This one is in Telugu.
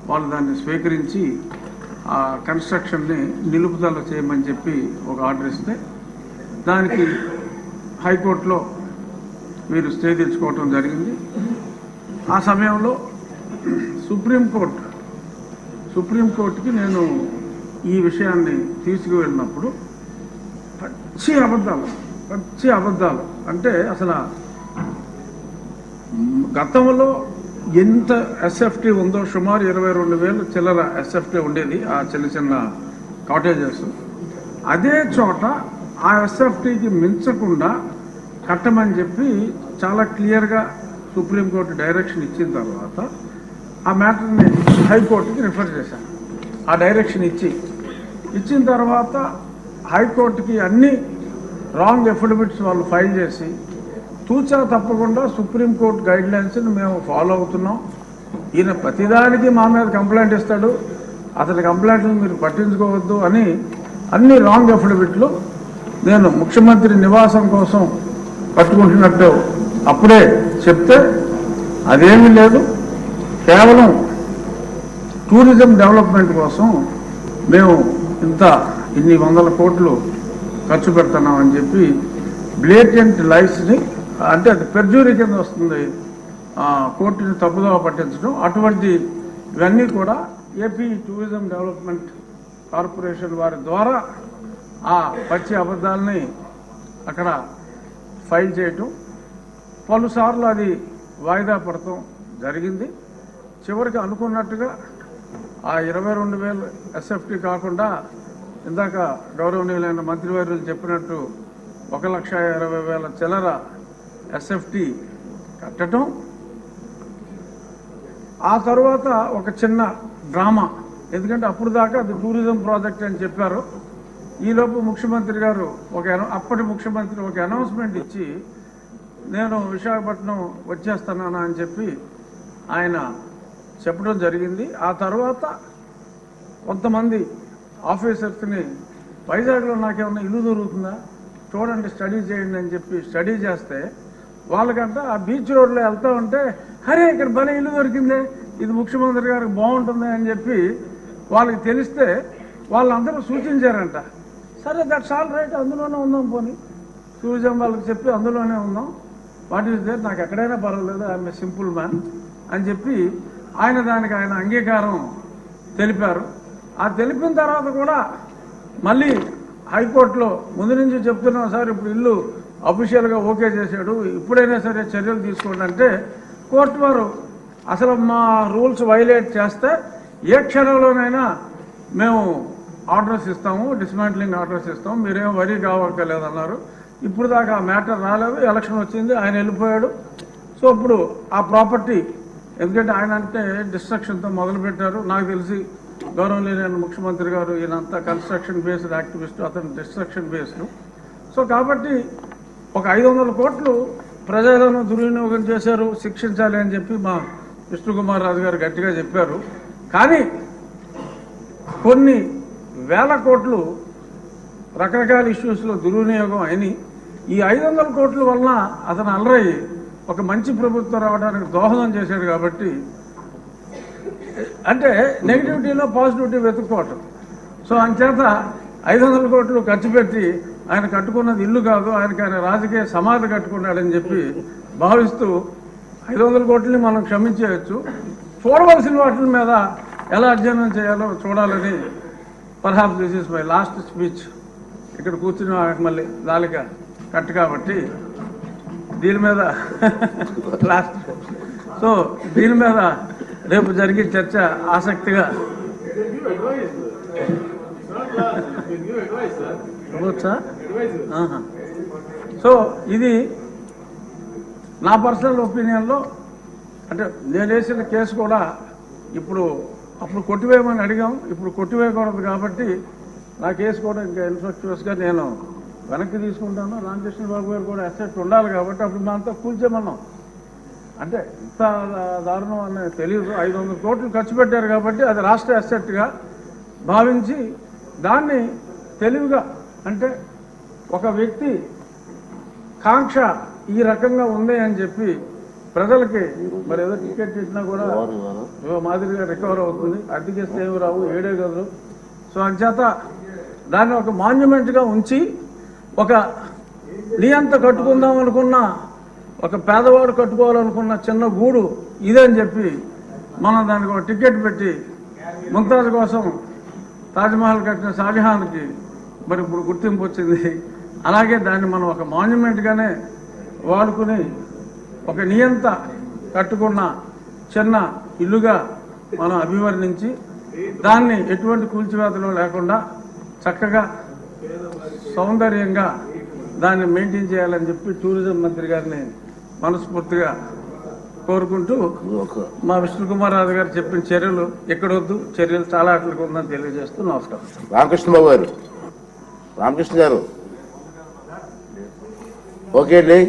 వాళ్ళు దాన్ని స్వీకరించి ఆ కన్స్ట్రక్షన్ని నిలుపుదల చేయమని చెప్పి ఒక ఆర్డర్ ఇస్తే దానికి హైకోర్టులో మీరు స్టే తెచ్చుకోవటం జరిగింది. ఆ సమయంలో సుప్రీంకోర్టుకి నేను ఈ విషయాన్ని తీసుకువెళ్ళినప్పుడు పచ్చి అబద్ధాలు అంటే అసలు గతంలో ఎంత ఎస్ఎఫ్టీ ఉందో సుమారు 22,000 చిల్లర ఎస్ఎఫ్టీ ఉండేది ఆ చిన్న కాటేజెస్. అదే చోట ఆ ఎస్ఎఫ్టీకి మించకుండా కట్టమని చెప్పి చాలా క్లియర్గా సుప్రీంకోర్టు డైరెక్షన్ ఇచ్చిన తర్వాత ఆ మ్యాటర్ని హైకోర్టుకి రిఫర్ చేశాను. ఆ డైరెక్షన్ ఇచ్చిన తర్వాత హైకోర్టుకి అన్ని రాంగ్ ఎఫిడవిట్స్ వాళ్ళు ఫైల్ చేసి తూచా తప్పకుండా సుప్రీంకోర్టు గైడ్లైన్స్ని మేము ఫాలో అవుతున్నాం. ఈయన ప్రతిదానికి మా మీద కంప్లైంట్ ఇస్తాడు, అతని కంప్లైంట్లు మీరు పట్టించుకోవద్దు అని అన్ని రాంగ్ ఎఫిడవిట్లు నేను ముఖ్యమంత్రి నివాసం కోసం పట్టుకుంటున్నట్టు అప్పుడే చెప్తే అదేమీ లేదు, కేవలం టూరిజం డెవలప్మెంట్ కోసం మేము ఇన్ని 100 కోట్లు ఖర్చు పెడుతున్నామని చెప్పి బ్లేటెంట్ లైస్ని, అంటే అది పెర్జూరీ కింద వస్తుంది, కోర్టుని తప్పుదోవ పట్టించడం. అటువంటి ఇవన్నీ కూడా ఏపీ టూరిజం డెవలప్మెంట్ కార్పొరేషన్ వారి ద్వారా ఆ పచ్చి అబద్ధాలని అక్కడ ఫైల్ చేయటం, పలుసార్లు అది వాయిదా పడటం జరిగింది. చివరికి అనుకున్నట్టుగా ఆ 22,000 ఎస్ఎఫ్టీ కాకుండా ఇందాక గౌరవనీయులైన మంత్రివర్యులు చెప్పినట్టు 1,20,000 చిల్లర ఎస్ఎఫ్టీ కట్టడం. ఆ తర్వాత ఒక చిన్న డ్రామా, ఎందుకంటే అప్పుడు దాకా అది టూరిజం ప్రాజెక్ట్ అని చెప్పారు. ఈలోపు ముఖ్యమంత్రి గారు అప్పటి ముఖ్యమంత్రి ఒక అనౌన్స్మెంట్ ఇచ్చి నేను విశాఖపట్నం వచ్చేస్తున్నాను అని చెప్పి ఆయన చెప్పడం జరిగింది. ఆ తర్వాత కొంతమంది ఆఫీసర్స్ని వైజాగ్లో నాకేమన్నా ఇల్లు దొరుకుతుందా చూడండి, స్టడీ చేయండి అని చెప్పి స్టడీ చేస్తే వాళ్ళకంట ఆ బీచ్ రోడ్లో వెళ్తూ ఉంటే అరే ఇక్కడ భలే ఇల్లు దొరికిందే, ఇది ముఖ్యమంత్రి గారికి బాగుంటుంది అని చెప్పి వాళ్ళకి తెలిస్తే వాళ్ళందరూ సూచించారంట. సరే దట్స్ ఆల్ రైట్, అందులోనే ఉందాం, పోనీ టూరిజం వాళ్ళకి చెప్పి అందులోనే ఉందాం, వాట్ ఈస్ దేర్, నాకు ఎక్కడైనా పర్వాలేదు, ఐఎమ్ ఏ సింపుల్ మ్యాన్ అని చెప్పి దానికి ఆయన అంగీకారం తెలిపారు. ఆ తెలిపిన తర్వాత కూడా మళ్ళీ హైకోర్టులో ముందు నుంచి చెప్తున్నాం సార్, ఇప్పుడు ఇల్లు అఫీషియల్గా ఓకే చేశాడు, ఇప్పుడైనా సరే చర్యలు తీసుకోండి అంటే కోర్టు వారు అసలు మా రూల్స్ వైలేట్ చేస్తే ఏ క్షణంలోనైనా మేము ఆర్డర్స్ ఇస్తాము, డిస్మాంట్లింగ్ ఆర్డర్స్ ఇస్తాము, మీరేం వరీ కావక్కర్లేదన్నారు. ఇప్పుడు దాకా ఆ మ్యాటర్ రాలేదు, ఎలక్షన్ వచ్చింది, ఆయన వెళ్ళిపోయాడు. సో ఇప్పుడు ఆ ప్రాపర్టీ, ఎందుకంటే ఆయన అంటే డిస్ట్రక్షన్తో మొదలుపెట్టారు. నాకు తెలిసి గౌరవనీయులైన ముఖ్యమంత్రి గారు ఈయనంతా కన్స్ట్రక్షన్ బేస్డ్ యాక్టివిస్ట్, అతను డిస్ట్రక్షన్ బేస్డ్. సో కాబట్టి ఒక 500 కోట్లు ప్రజాధనం దుర్వినియోగం చేశారు, శిక్షించాలి అని చెప్పి మా విష్ణుకుమార్ రాజు గారు గట్టిగా చెప్పారు. కానీ కొన్ని వేల కోట్లు రకరకాల ఇష్యూస్లో దుర్వినియోగం అయినాయి. ఈ 500 కోట్ల వలన అతను అలరయ్యి ఒక మంచి ప్రభుత్వం రావడానికి దోహదం చేశాడు. కాబట్టి అంటే నెగిటివిటీలో పాజిటివిటీ వెతుక్కోవటం. సో అంచేత 500 కోట్లు ఖర్చు పెట్టి ఆయన కట్టుకున్నది ఇల్లు కాదు, ఆయన రాజకీయ సమాధి కట్టుకున్నాడని చెప్పి భావిస్తూ 500 కోట్లని మనం క్షమించేయచ్చు, చూడవలసిన వాటి మీద ఎలా అధ్యయనం చేయాలో చూడాలని. Perhaps this is my last speech. ఇక్కడ కూర్చుని మళ్ళీ దాలిక కట్టు కాబట్టి దీని మీద లాస్ట్. సో దీని మీద రేపు జరిగే చర్చ ఆసక్తిగా సో ఇది నా పర్సనల్ ఒపీనియన్లో, అంటే నేను వేసిన కేసు కూడా అప్పుడు కొట్టివేయమని అడిగాం, ఇప్పుడు కొట్టివేయకూడదు కాబట్టి నా కేసు కూడా ఇంకా ఇన్ఫ్రాస్ట్రక్చర్స్గా నేను వెనక్కి తీసుకుంటాను. రామకృష్ణ బాబు గారు కూడా అసెట్ ఉండాలి కాబట్టి అప్పుడు మనతో కూల్చేమన్నాం. అంటే ఇంత దారుణం అని తెలియదు. 500 కోట్లు ఖర్చు పెట్టారు కాబట్టి అది రాష్ట్ర అసెట్గా భావించి దాన్ని తెలివిగా, అంటే ఒక వ్యక్తి కాంక్ష ఈ రకంగా ఉంది అని చెప్పి ప్రజలకి మరి ఏదో టికెట్ ఇచ్చినా కూడా మాదిరిగా రికవర్ అవుతుంది. అద్దెకిస్తే ఏమి రావు, 7 గదులు. సో అంచేత దాన్ని ఒక మాన్యుమెంట్గా ఉంచి ఒక నియంత కట్టుకుందాం అనుకున్న, ఒక పేదవాడు కట్టుకోవాలనుకున్న చిన్న గూడు ఇదని చెప్పి మనం దానికి ఒక టికెట్ పెట్టి ముంతాజ్ కోసం తాజ్మహల్ కట్టిన షాజహాన్కి మరి ఇప్పుడు గుర్తింపు వచ్చింది. అలాగే దాన్ని మనం ఒక మాన్యుమెంట్గానే వాడుకుని ఒక నియంత కట్టుకున్న చిన్న ఇల్లుగా మనం అభివర్ణించి దాన్ని ఎటువంటి కూల్చివేతలు లేకుండా చక్కగా సౌందర్యంగా దాన్ని మెయింటైన్ చేయాలని చెప్పి టూరిజం మంత్రి గారిని మనస్ఫూర్తిగా కోరుకుంటూ మా విష్ణుకుమార్ రాజు గారు చెప్పిన చర్యలు ఎక్కడొద్దు, చర్యలు చాలా అట్లకు ఉందని తెలియజేస్తూ నమస్కారం. రామకృష్ణబాబు గారు, రామకృష్ణ గారు, ఓకే అండి.